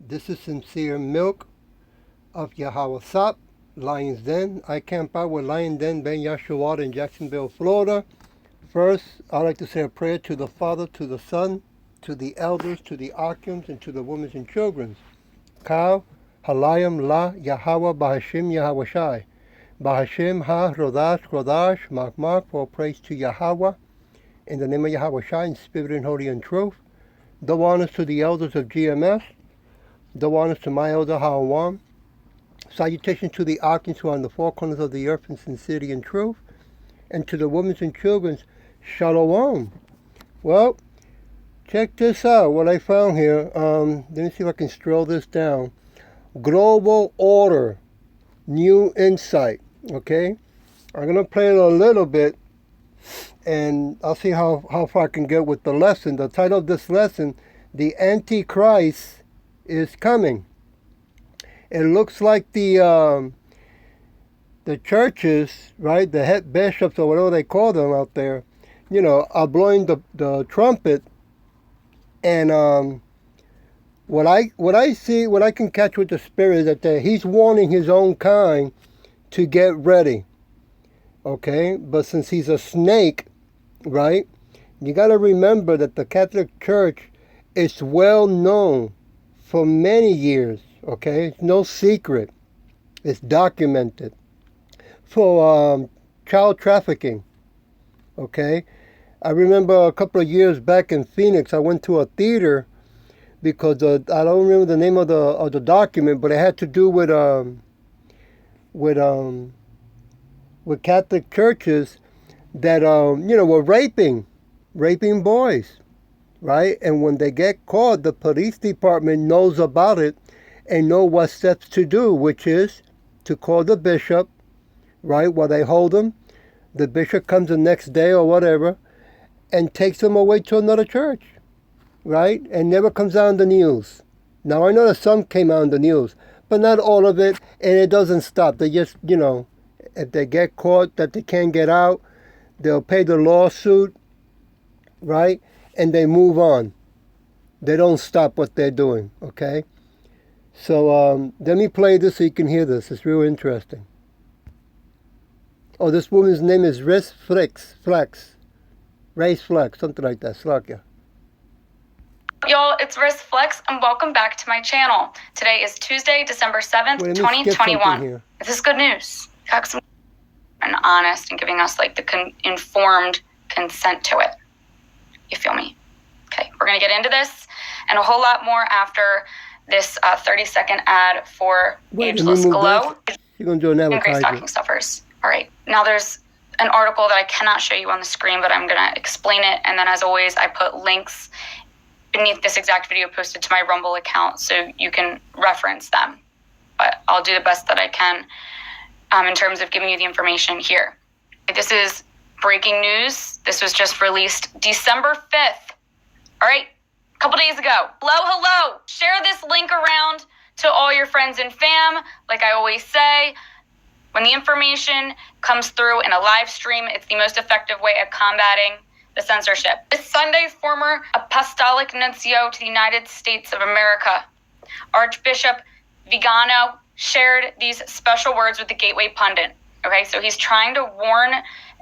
This is Sincere Milk of Yahweh Sop, Lion's Den. I camp out with Lion Den Ben Yashua in Jacksonville, Florida. First, I'd like to say a prayer to the Father, to the Son, to the elders, to the archons, and to the women and children. Kal, Halayim La, Yahweh, Bahashim, Yahweh Shai. Bahashim Ha, Rodash, Mark, for praise to Yahweh. In the name of Yahweh Shai, in spirit and holy and truth. Double honors to the elders of GMS. Double honors to my elder Hawam. Salutations to the archons who are on the four corners of the earth in sincerity and truth. And to the women and children, Shalom. Well, check this out, what I found here. Let me see if I can scroll this down. Global Order, New Insight. Okay? I'm going to play it a little bit, and I'll see how far I can get with the lesson. The title of this lesson, The Antichrist Is Coming. It looks like the churches, right, the head bishops or whatever they call them out there, are blowing the trumpet. And what I see, what I can catch with the Spirit is that he's warning his own kind to get ready. Okay? But since he's a snake, right, you got to remember that the Catholic Church is well known for many years. Okay? It's no secret. It's documented. For child trafficking. Okay? I remember a couple of years back in Phoenix, I went to a theater because I don't remember the name of the document, but it had to do with Catholic churches that were raping boys, right? And when they get caught, the police department knows about it and know what steps to do, which is to call the bishop, right? While they hold them, the bishop comes the next day or whatever, and takes them away to another church, right? And never comes out on the news. Now, I know that some came out on the news, but not all of it, and it doesn't stop. They just, if they get caught that they can't get out, they'll pay the lawsuit, right? And they move on. They don't stop what they're doing, okay? So let me play this so you can hear this. It's real interesting. Oh, this woman's name is Race Flex, something like that. Slakia. Y'all, it's Riz Flex, and welcome back to my channel. Today is Tuesday, December 7th, 2021. This is good news. Got some and honest and giving us the informed consent to it. You feel me? Okay, we're going to get into this and a whole lot more after this 30-second ad for Ageless Glow. You're going to do an advertisement. And Great Stocking Stuffers. All right, now there's an article that I cannot show you on the screen, but I'm going to explain it. And then as always, I put links beneath this exact video posted to my Rumble account so you can reference them. But I'll do the best that I can in terms of giving you the information here. This is breaking news. This was just released December 5th. All right, a couple days ago. Hello. Share this link around to all your friends and fam. Like I always say, when the information comes through in a live stream, it's the most effective way of combating the censorship. This Sunday, former Apostolic Nuncio to the United States of America, Archbishop Vigano, shared these special words with the Gateway Pundit. Okay, so he's trying to warn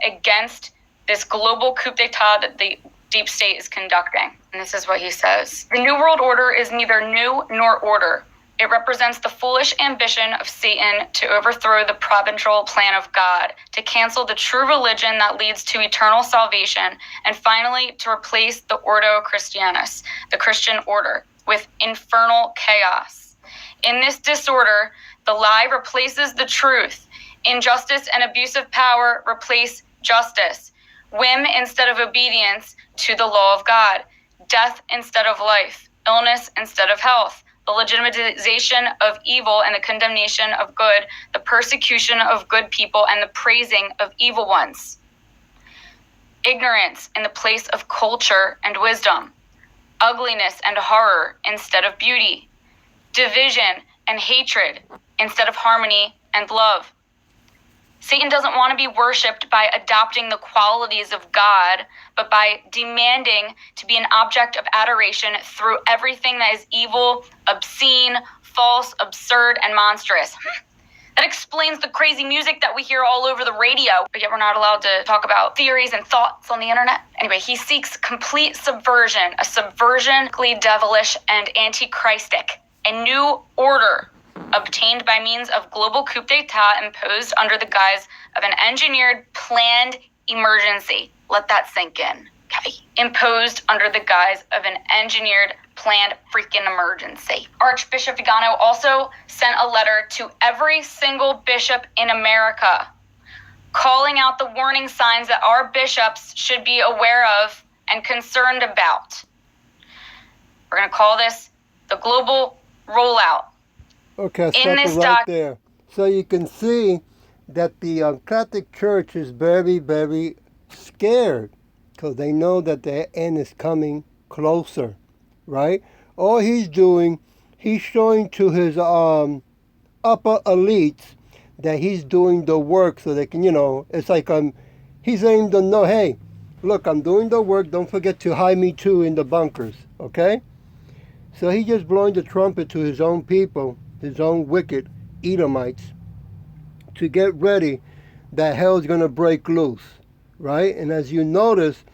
against this global coup d'etat that the deep state is conducting. And this is what he says. The New World Order is neither new nor order. It represents the foolish ambition of Satan to overthrow the providential plan of God, to cancel the true religion that leads to eternal salvation, and finally to replace the Ordo Christianus, the Christian order, with infernal chaos. In this disorder, the lie replaces the truth. Injustice and abuse of power replace justice. Whim instead of obedience to the law of God. Death instead of life. Illness instead of health. The legitimization of evil and the condemnation of good, the persecution of good people and the praising of evil ones. Ignorance in the place of culture and wisdom. Ugliness and horror instead of beauty. Division and hatred instead of harmony and love. Satan doesn't want to be worshipped by adopting the qualities of God, but by demanding to be an object of adoration through everything that is evil, obscene, false, absurd, and monstrous. That explains the crazy music that we hear all over the radio, but yet we're not allowed to talk about theories and thoughts on the internet. Anyway, he seeks complete subversion, a subversionally devilish and antichristic, a new order obtained by means of global coup d'etat imposed under the guise of an engineered, planned emergency. Let that sink in. Okay. Imposed under the guise of an engineered, planned freaking emergency. Archbishop Vigano also sent a letter to every single bishop in America, calling out the warning signs that our bishops should be aware of and concerned about. We're going to call this the global rollout. Okay, stop it right there. So you can see that the Catholic Church is very, very scared because they know that their end is coming closer, right? All he's doing, he's showing to his upper elites that he's doing the work so they can, it's like he's letting them know, hey, look, I'm doing the work. Don't forget to hide me too in the bunkers, okay? So he's just blowing the trumpet to his own people, his own wicked Edomites, to get ready that hell's going to break loose, right? And as you notice,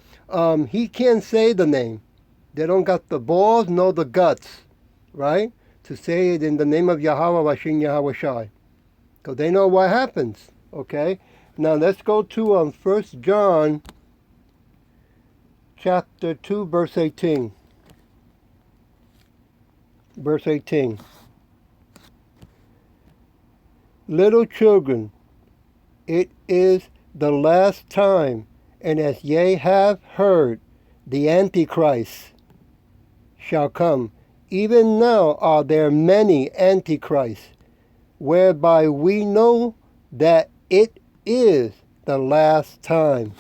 he can't say the name. They don't got the balls nor the guts, right, to say it in the name of Yahweh Vashin Yahweh Shai, because they know what happens, okay? Now let's go to 1 John chapter 2, verse 18. Verse 18. Little children, it is the last time, and as ye have heard, the Antichrist shall come. Even now are there many Antichrists, whereby we know that it is the last time.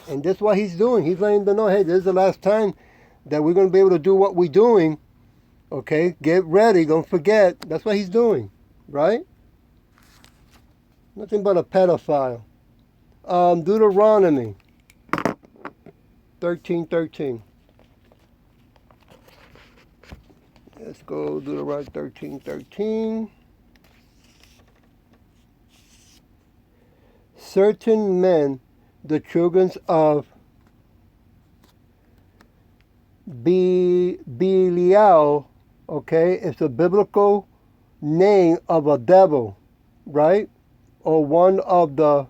And that's what he's doing. He's letting them know, hey, this is the last time that we're going to be able to do what we're doing. Okay, get ready, don't forget. That's what he's doing, right? Nothing but a pedophile. Deuteronomy 13:13. Let's go Deuteronomy 13:13. Certain men, the children of Belial, okay, it's a biblical name of a devil, right? Or one of the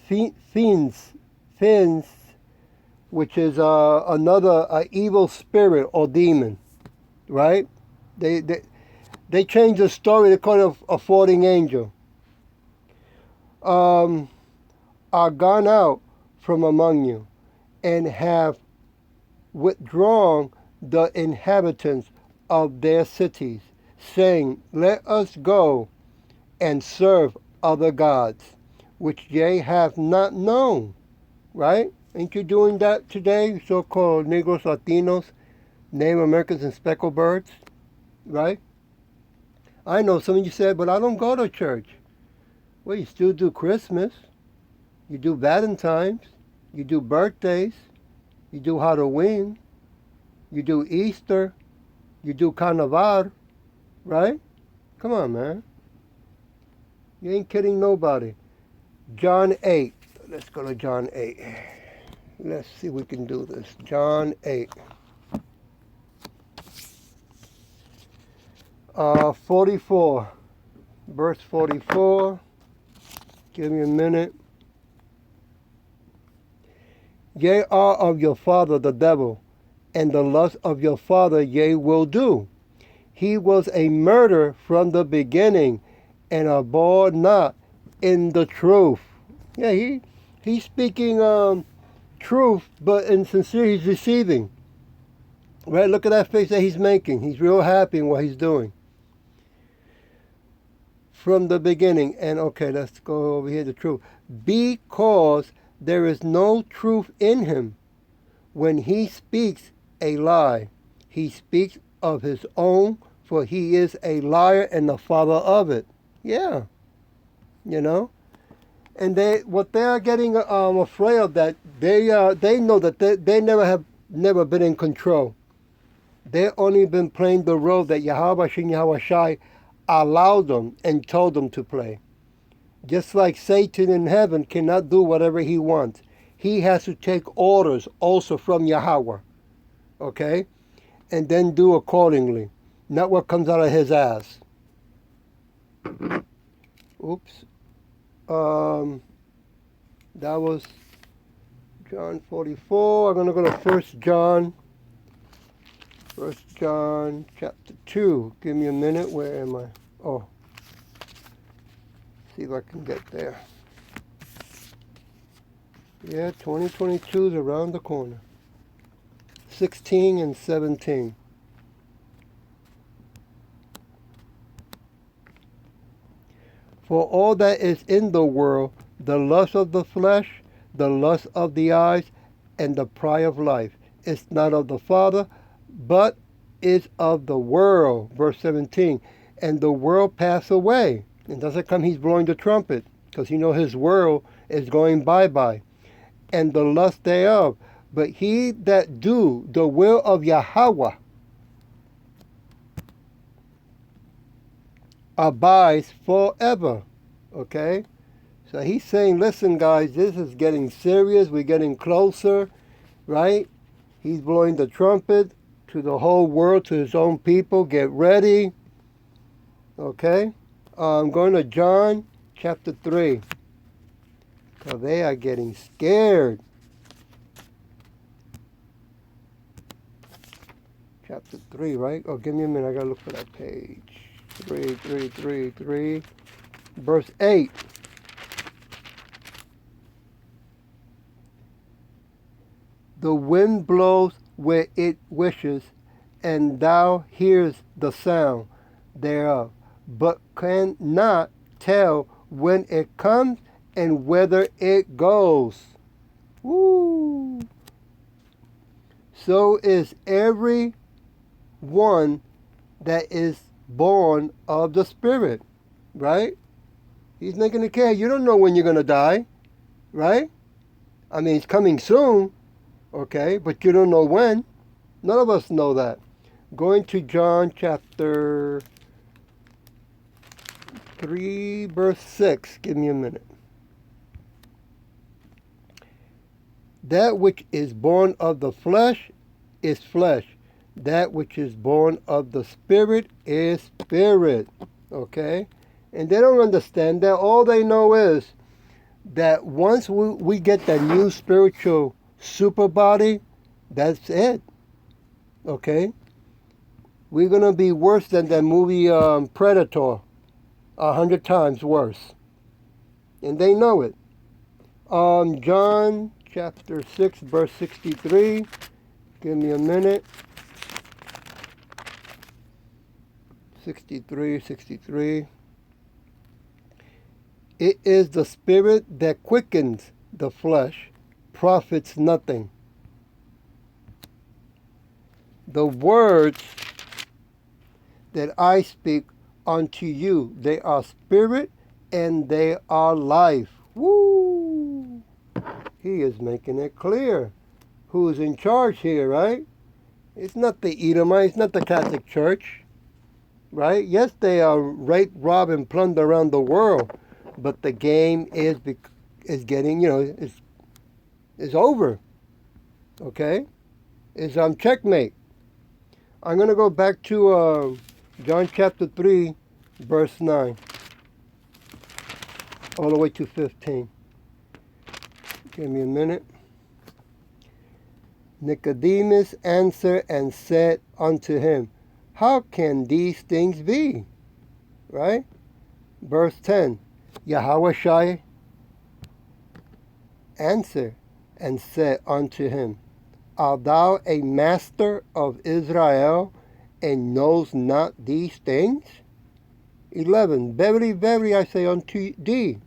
fiends, which is another evil spirit or demon, right? They changed the story. They call it a falling angel. Are gone out from among you, and have withdrawn the inhabitants of their cities, saying, let us go and serve other gods, which ye have not known, right? Ain't you doing that today, so-called Negros, Latinos, Native Americans, and speckled birds, right? I know some of you said, but I don't go to church. Well, you still do Christmas. You do Valentine's. You do birthdays. You do Halloween. You do Easter. You do Carnival, right? Come on, man. You ain't kidding nobody. John 8. Let's go to John 8. Let's see if we can do this. John 8. 44. Verse 44. Give me a minute. Ye are of your father the devil, and the lust of your father ye will do. He was a murderer from the beginning, and abode not in the truth. Yeah, he's speaking truth, but in sincerity he's deceiving. Right? Look at that face that he's making. He's real happy in what he's doing. From the beginning. And okay, let's go over here to truth. Because there is no truth in him. When he speaks a lie, he speaks of his own, for he is a liar and the father of it. Yeah. You know? And what they are getting afraid of, that they know that they never been in control. They only been playing the role that Yahweh Shem Yahweh Shai allowed them and told them to play. Just like Satan in heaven cannot do whatever he wants. He has to take orders also from Yahweh. Okay? And then do accordingly. Not what comes out of his ass. Oops. That was John 44. I'm going to go to 1 John. 1 John chapter 2. Give me a minute. Where am I? Oh. See if I can get there. Yeah, 2022 is around the corner. 16 and 17. For all that is in the world, the lust of the flesh, the lust of the eyes, and the pride of life, is not of the Father, but is of the world. Verse 17. And the world pass away. And doesn't come he's blowing the trumpet, because his world is going bye-bye. And the lust thereof. But he that do the will of Yahweh abides forever. Okay? So he's saying, listen guys, this is getting serious. We're getting closer, right? He's blowing the trumpet to the whole world, to his own people. Get ready. Okay? I'm going to John chapter 3. Because they are getting scared. Chapter 3, right? Oh, give me a minute. I got to look for that page. 3. Verse 8. The wind blows where it wishes, and thou hearest the sound thereof, but cannot tell when it comes and whither it goes. Woo! So is every one that is born of the Spirit, right? He's making it clear. You don't know when you're going to die, right? I mean, it's coming soon, okay, but you don't know when. None of us know that. Going to John chapter 3, verse 6. Give me a minute. That which is born of the flesh is flesh. That which is born of the Spirit is spirit. Okay? And they don't understand that. All they know is that once we get that new spiritual super body, that's it. Okay? We're going to be worse than that movie Predator. 100 times worse. And they know it. John chapter 6, verse 63. Give me a minute. 63. It is the Spirit that quickens, the flesh profits nothing. The words that I speak unto you, they are spirit and they are life. Woo! He is making it clear who's in charge here, right? It's not the Edomites, not the Catholic Church, right? Yes, they are rape, rob, and plunder around the world, but the game is getting, is over. Okay, is checkmate. I'm gonna go back to John chapter 3, verse 9, all the way to 15. Give me a minute. Nicodemus answered and said unto him, how can these things be? Right? Verse 10. Yahweh Shai answered and said unto him, art thou a master of Israel, and knows not these things? 11. Verily, verily, I say unto thee,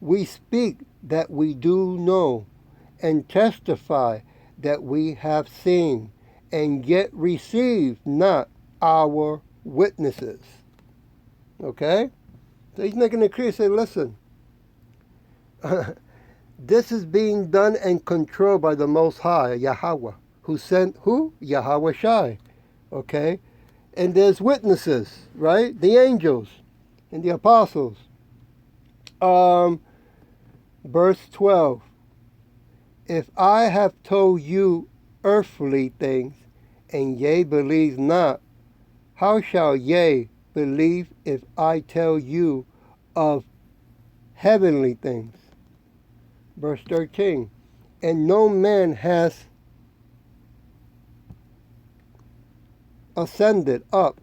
we speak that we do know, and testify that we have seen, and yet receive not our witnesses. Okay? So he's making it clear. Say, listen, This is being done and controlled by the Most High, Yahweh, who sent who? Yahweh Shai. Okay? And there's witnesses, right? The angels and the apostles. Verse 12. If I have told you earthly things, and ye believe not, how shall ye believe if I tell you of heavenly things? Verse 13. And no man has ascended up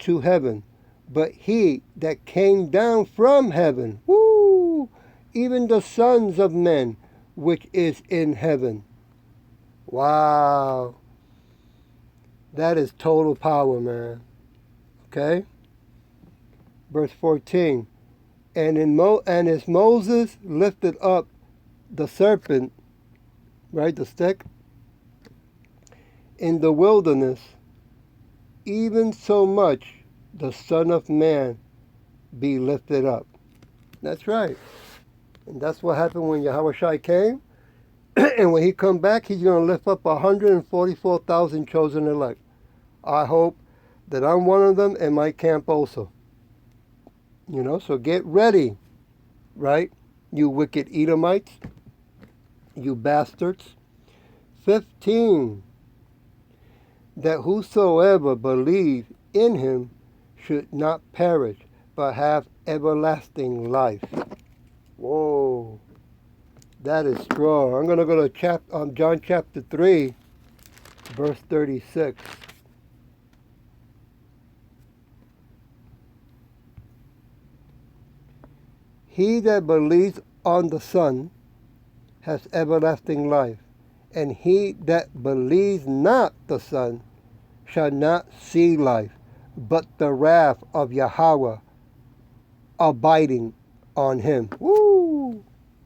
to heaven, but he that came down from heaven, woo, even the sons of men, which is in heaven. Wow. That is total power, man. Okay? Verse 14. And as Moses lifted up the serpent, right, the stick, in the wilderness, even so much the Son of Man be lifted up. That's right. And that's what happened when Yahweh Shai came. And when he come back, he's going to lift up 144,000 chosen elect. I hope that I'm one of them and my camp also. You know, so get ready, right? You wicked Edomites, you bastards. 15, that whosoever believe in him should not perish, but have everlasting life. Whoa, that is strong. I'm going to go to John chapter 3, verse 36. He that believes on the Son has everlasting life, and he that believes not the Son shall not see life, but the wrath of Yahweh abiding on him. Woo!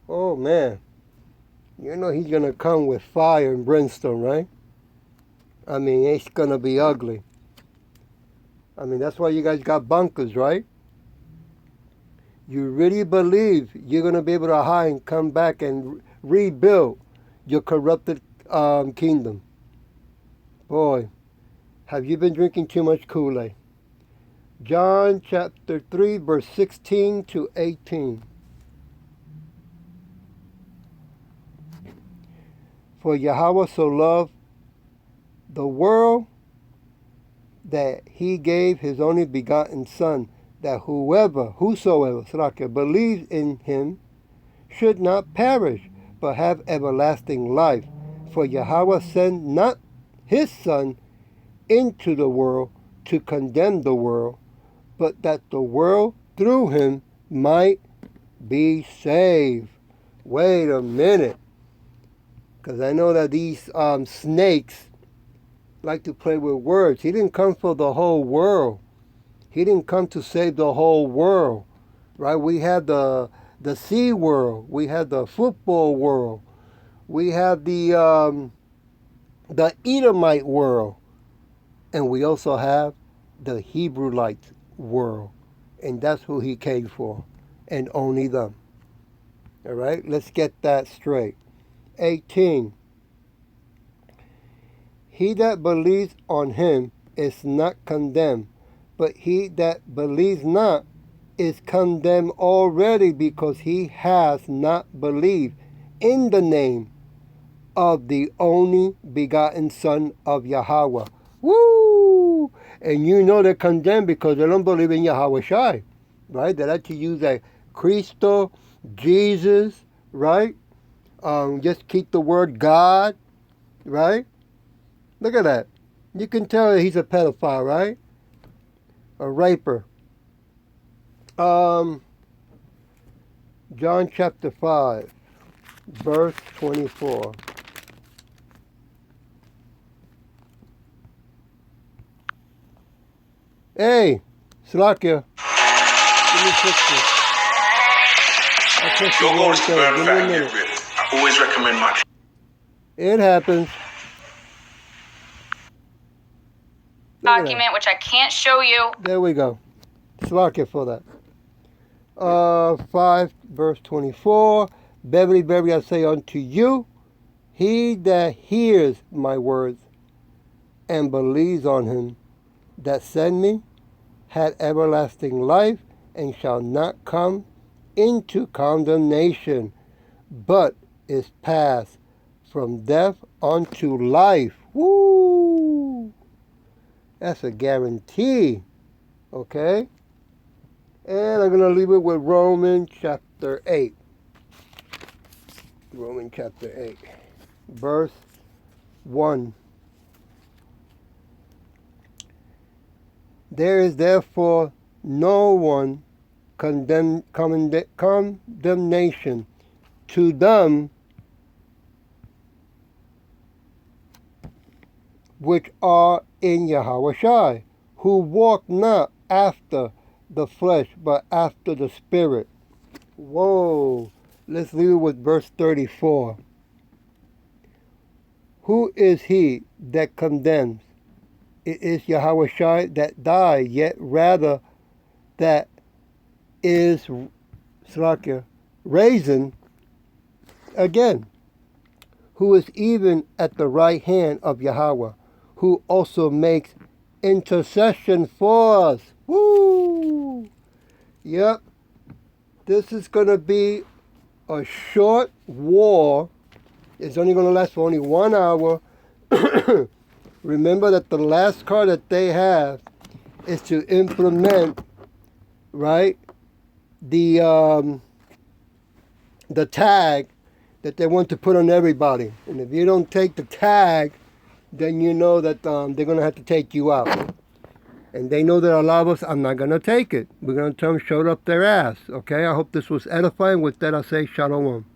Oh man. You know he's going to come with fire and brimstone, right? I mean, it's going to be ugly. I mean, that's why you guys got bunkers, right? You really believe you're going to be able to hide and come back and rebuild your corrupted kingdom. Boy, have you been drinking too much Kool-Aid? John chapter 3, verse 16 to 18. For Yahweh so loved the world that he gave his only begotten Son, that whosoever believes in him should not perish, but have everlasting life. For Yahweh sent not his Son into the world to condemn the world, but that the world through him might be saved. Wait a minute, because I know that these snakes like to play with words. He didn't come for the whole world. He didn't come to save the whole world, right? We have the sea world. We have the football world. We have the Edomite world. And we also have the Hebrewite world. And that's who he came for. And only them. All right? Let's get that straight. 18. He that believes on him is not condemned, but he that believes not is condemned already, because he has not believed in the name of the only begotten Son of Yahweh. Woo! And you know they're condemned because they don't believe in Yahweh Shai, right? They like to use that Christo, Jesus, right? Just keep the word God, right? Look at that. You can tell he's a pedophile, right? A raper. John chapter 5, verse 24. Hey, Slakia. Give me 60. Your goal is to burn fat and get ripped. I always recommend my... It happens. Document, which I can't show you. There we go. Slakia for that. 5 verse 24. Verily, verily, I say unto you, he that hears my words and believes on him that sent me had everlasting life, and shall not come into condemnation, but is passed from death unto life. Woo! That's a guarantee. Okay? And I'm going to leave it with Romans chapter 8. Romans chapter 8, verse 1. There is therefore no one condemnation to them which are in Yahushua, who walk not after the flesh, but after the Spirit. Whoa! Let's leave it with verse 34. Who is he that condemns? It is Yahushua that died, yet rather that is risen again, who is even at the right hand of Yahweh, who also makes intercession for us. Woo! Yep. This is going to be a short war. It's only going to last for only 1 hour. Remember that the last card that they have is to implement, right, the tag that they want to put on everybody. And if you don't take the tag, then you know that they're going to have to take you out. And they know that a lot of us, I'm not going to take it. We're going to tell them, showed up their ass. Okay, I hope this was edifying. With that, I say shalom.